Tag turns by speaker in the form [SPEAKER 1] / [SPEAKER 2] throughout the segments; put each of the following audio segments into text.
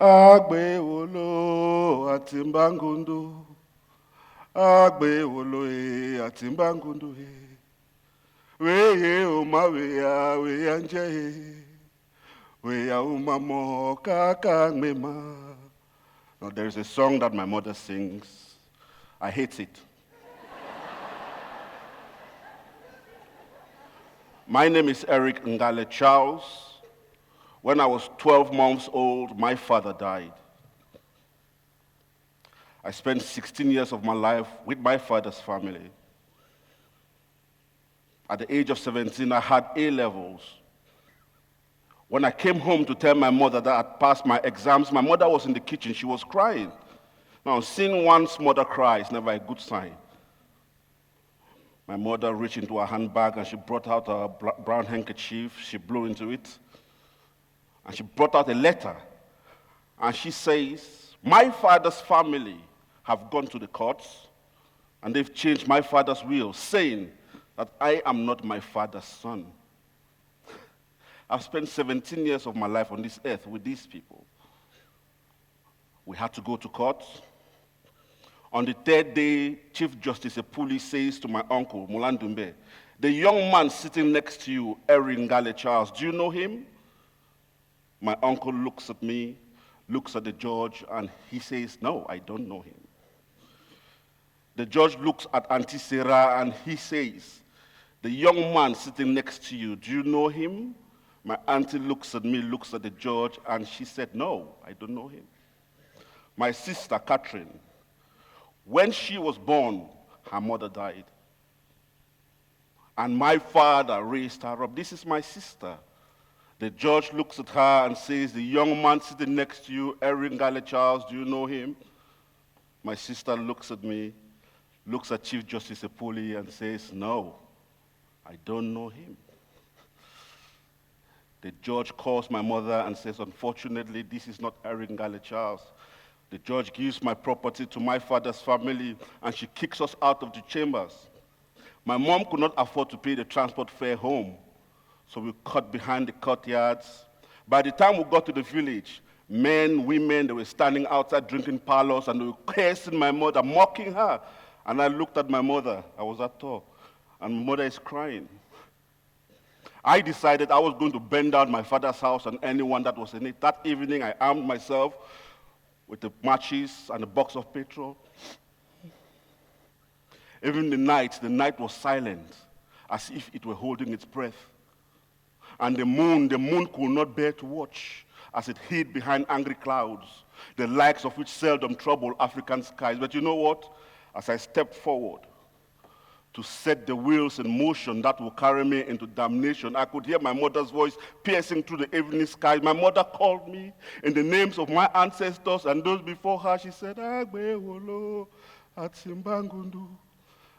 [SPEAKER 1] Agbe wolo atimbangundu. Agbe wolo atimbangundu. Weye umaweya weyanje. Weya umamo kakangmema. Now there is a song that my mother sings. I hate it. My name is Eric Ngalle Charles. When I was 12 months old, my father died. I spent 16 years of my life with my father's family. At the age of 17, I had A-levels. When I came home to tell my mother that I'd passed my exams, my mother was in the kitchen, she was crying. Now, seeing one's mother cry is never a good sign. My mother reached into her handbag and she brought out a brown handkerchief, she blew into it, and she brought out a letter. And she says, my father's family have gone to the courts and they've changed my father's will, saying that I am not my father's son. I've spent 17 years of my life on this earth with these people. We had to go to court. On the third day, Chief Justice Epuli says to my uncle, Mulandumbe, the young man sitting next to you, Eric Ngalle Charles, do you know him? My uncle looks at me, looks at the judge, and he says, no, I don't know him. The judge looks at Auntie Sarah, and he says, the young man sitting next to you, do you know him? My auntie looks at me, looks at the judge, and she said, no, I don't know him. My sister, Catherine, when she was born, her mother died. And my father raised her up. This is my sister. The judge looks at her and says, the young man sitting next to you, Eric Ngalle Charles, do you know him? My sister looks at me, looks at Chief Justice Epuli and says, no, I don't know him. The judge calls my mother and says, unfortunately, this is not Eric Ngalle Charles. The judge gives my property to my father's family, and she kicks us out of the chambers. My mom could not afford to pay the transport fare home, so we cut behind the courtyards. By the time we got to the village, men, women, they were standing outside drinking parlors, and they were cursing my mother, mocking her. And I looked at my mother, I was at all, and my mother is crying. I decided I was going to burn down my father's house and anyone that was in it. That evening, I armed myself with the matches and a box of petrol. Even the night was silent, as if it were holding its breath. And the moon could not bear to watch, as it hid behind angry clouds, the likes of which seldom trouble African skies. But you know what? As I stepped forward to set the wheels in motion that will carry me into damnation, I could hear my mother's voice piercing through the evening sky. My mother called me in the names of my ancestors and those before her. She said, Agbe wolo atimbangundu,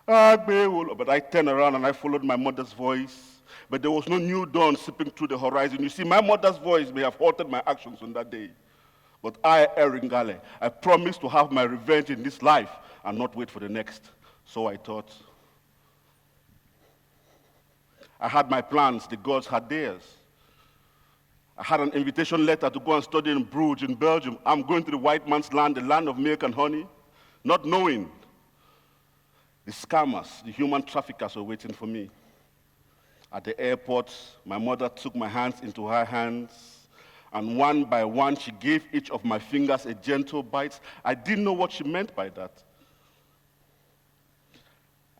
[SPEAKER 1] Agbe wolo. But I turned around and I followed my mother's voice. But there was no new dawn slipping through the horizon. You see, my mother's voice may have halted my actions on that day. But I, Eric Ngalle, I promised to have my revenge in this life and not wait for the next. So I thought. I had my plans, the gods had theirs. I had an invitation letter to go and study in Bruges, in Belgium. I'm going to the white man's land, the land of milk and honey, not knowing the scammers, the human traffickers were waiting for me. At the airport, my mother took my hands into her hands, and one by one, she gave each of my fingers a gentle bite. I didn't know what she meant by that.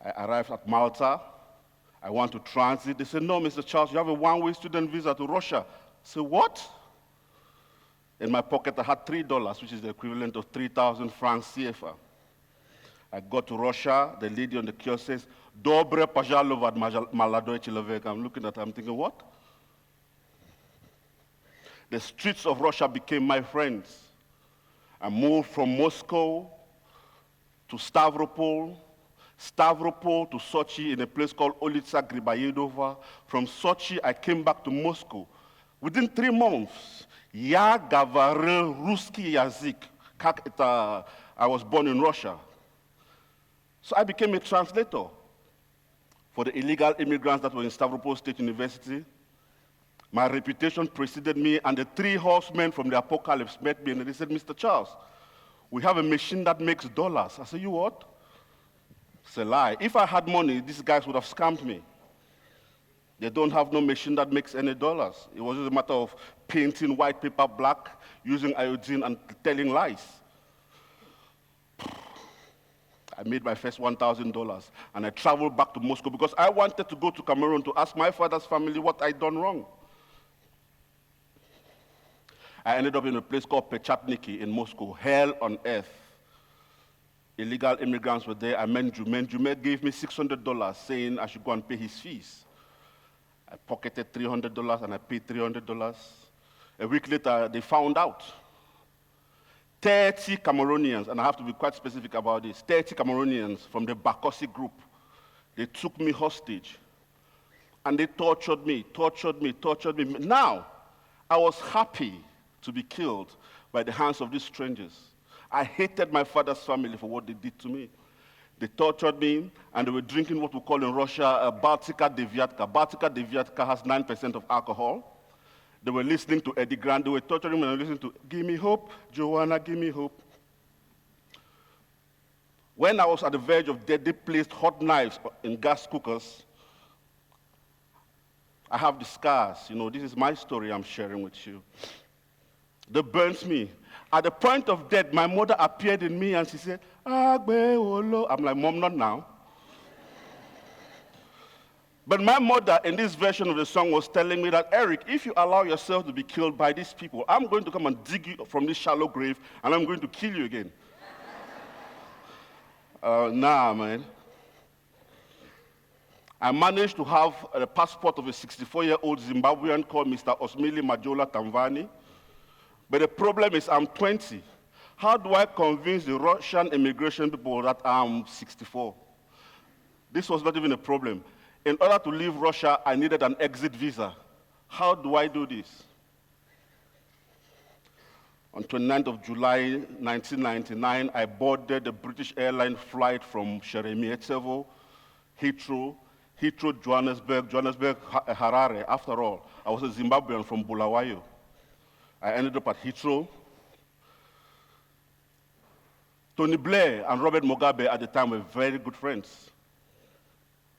[SPEAKER 1] I arrived at Malta. I want to transit. They said, no, Mr. Charles, you have a one-way student visa to Russia. I said, what? In my pocket, I had $3, which is the equivalent of 3,000 francs CFA. I got to Russia. The lady on the kiosk says, Dobre pazhalovat maladoy человек. I'm looking at her, I'm thinking, what? The streets of Russia became my friends. I moved from Moscow to Stavropol to Sochi in a place called Ulitsa Gribayedova. From Sochi, I came back to Moscow. Within 3 months, я говорил русский язык, как это, I was born in Russia. So I became a translator for the illegal immigrants that were in Stavropol State University. My reputation preceded me, and the three horsemen from the apocalypse met me, and they said, Mr. Charles, we have a machine that makes dollars. I said, you what? It's a lie. If I had money, these guys would have scammed me. They don't have no machine that makes any dollars. It was just a matter of painting white paper black, using iodine, and telling lies. I made my first $1,000, and I traveled back to Moscow because I wanted to go to Cameroon to ask my father's family what I'd done wrong. I ended up in a place called Pechatniki in Moscow, hell on earth. Illegal immigrants were there. I met Jumet. Jumet gave me $600 saying I should go and pay his fees. I pocketed $300 and I paid $300. A week later, they found out. 30 Cameroonians, and I have to be quite specific about this, 30 Cameroonians from the Bakosi group, they took me hostage. And they tortured me. Now, I was happy to be killed by the hands of these strangers. I hated my father's family for what they did to me. They tortured me, and they were drinking what we call in Russia Baltika Deviatka. Baltika Deviatka has 9% of alcohol. They were listening to Eddie Grant. They were torturing me and listening to Give Me Hope, Joanna, Give Me Hope. When I was at the verge of death, they placed hot knives in gas cookers. I have the scars. You know, this is my story I'm sharing with you. They burnt me. At the point of death, my mother appeared in me and she said, Agbe Olo. I'm like, Mom, not now. But my mother, in this version of the song, was telling me that, Eric, if you allow yourself to be killed by these people, I'm going to come and dig you from this shallow grave, and I'm going to kill you again. Nah, man. I managed to have a passport of a 64-year-old Zimbabwean called Mr. Osmili Majola Tamvani. But the problem is I'm 20. How do I convince the Russian immigration people that I'm 64? This was not even a problem. In order to leave Russia, I needed an exit visa. How do I do this? On 29th of July, 1999, I boarded the British airline flight from Sheremetyevo, Heathrow, Johannesburg, Harare. After all, I was a Zimbabwean from Bulawayo. I ended up at Heathrow. Tony Blair and Robert Mugabe at the time were very good friends.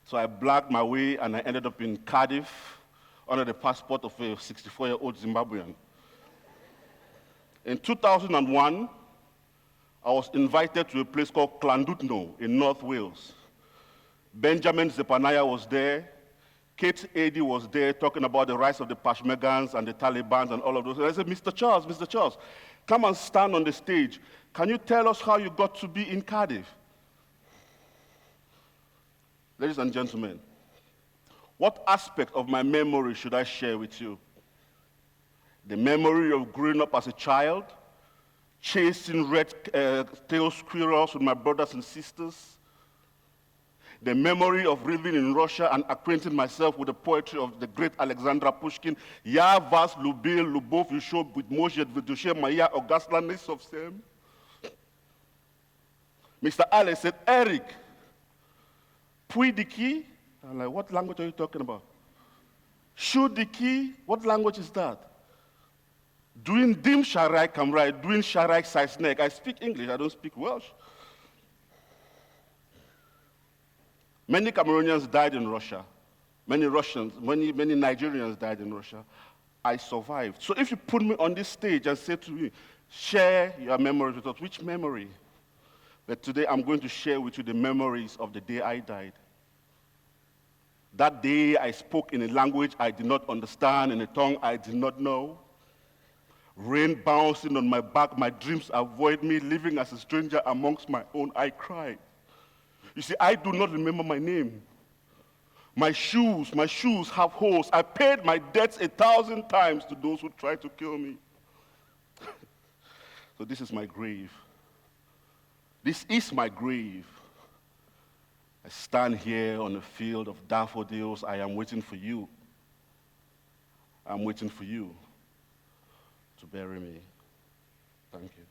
[SPEAKER 1] So I blagged my way and I ended up in Cardiff under the passport of a 64-year-old Zimbabwean. In 2001, I was invited to a place called Llandudno in North Wales. Benjamin Zephaniah was there. Kate Adie was there talking about the rise of the Peshmergans and the Taliban and all of those. And I said, Mr. Charles, come and stand on the stage. Can you tell us how you got to be in Cardiff? Ladies and gentlemen, what aspect of my memory should I share with you? The memory of growing up as a child, chasing red-tailed squirrels with my brothers and sisters, the memory of living in Russia and acquainting myself with the poetry of the great Alexander Pushkin, Ya vas lubil, lubov yusho bidmozhet vidushe maya ogaslanis of sem. Mr. Ale said, Eric, Puidiki? I'm like, what language are you talking about? Shudiki? What language is that? Doing dim sharai kamrai, doing sharai saisnek. I speak English, I don't speak Welsh. Many Cameroonians died in Russia. Many Nigerians died in Russia. I survived. So if you put me on this stage and say to me, share your memories with us, which memory? But today I'm going to share with you the memories of the day I died. That day I spoke in a language I did not understand, in a tongue I did not know. Rain bouncing on my back, my dreams avoid me, living as a stranger amongst my own, I cried. You see, I do not remember my name. My shoes have holes. I paid my debts 1,000 times to those who tried to kill me. So this is my grave. This is my grave. I stand here on a field of daffodils. I am waiting for you. I'm waiting for you to bury me. Thank you.